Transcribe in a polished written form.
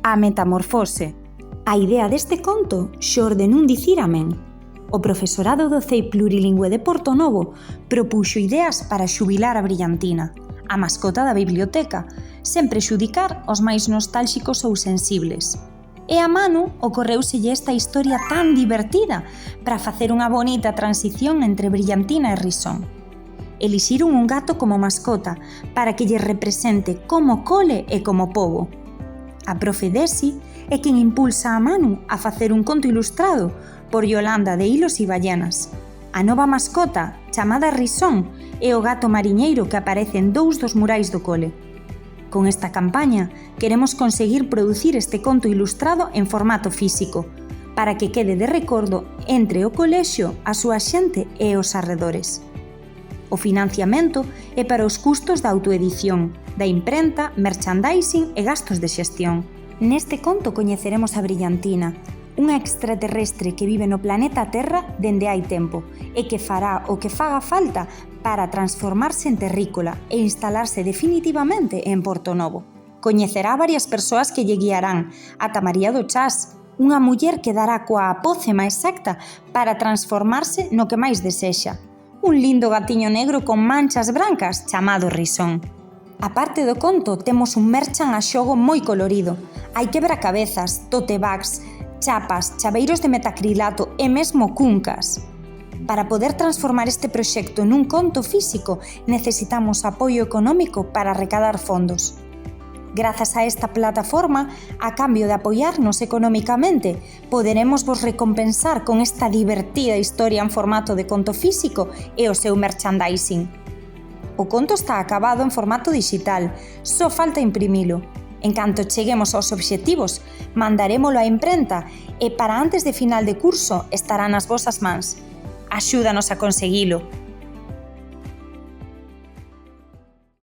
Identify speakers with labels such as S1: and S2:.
S1: A metamorfose. A idea deste conto xorde nun dicir amén. O profesorado do CEI Plurilingüe de Portonovo propuxo ideas para xubilar a brillantina, a mascota da biblioteca, sen prexudicar os máis nostálxicos ou sensibles. E a Manu ocorreuselle esta historia tan divertida para facer unha bonita transición entre brillantina e risón. Elixiron un gato como mascota para que lle represente como cole e como pobo. A profe Desi é quen impulsa a Manu a facer un conto ilustrado por Yolanda de Hilos e Ballenas. A nova mascota, chamada Risón, é o gato mariñeiro que aparece en 2 dos murais do cole. Con esta campaña queremos conseguir producir este conto ilustrado en formato físico, para que quede de recordo entre o colexio, a súa xente e os arredores. O financiamento é para os custos da autoedición, da imprenta, merchandising e gastos de xestión. Neste conto coñeceremos a brillantina, unha extraterrestre que vive no planeta Terra dende hai tempo e que fará o que faga falta para transformarse en terrícola e instalarse definitivamente en Portonovo. Coñecerá varias persoas que lle guiarán, ata María do Chas, unha muller que dará coa apócema exacta para transformarse no que máis desexa. Un lindo gatiño negro con manchas brancas chamado Risón. A parte do conto temos un merchan a xogo moi colorido. Hai quebracabezas, tote bags, chapas, chaveiros de metacrilato e mesmo cuncas. Para poder transformar este proxecto nun conto físico necesitamos apoio económico para recadar fondos. Grazas a esta plataforma, a cambio de apoiarnos económicamente, poderemos vos recompensar con esta divertida historia en formato de conto físico e o seu merchandising. O conto está acabado en formato digital, só falta imprimilo. En canto cheguemos aos obxectivos, mandarémolo á imprenta e para antes de final de curso estará nas vosas mans. Axúdanos a conseguilo.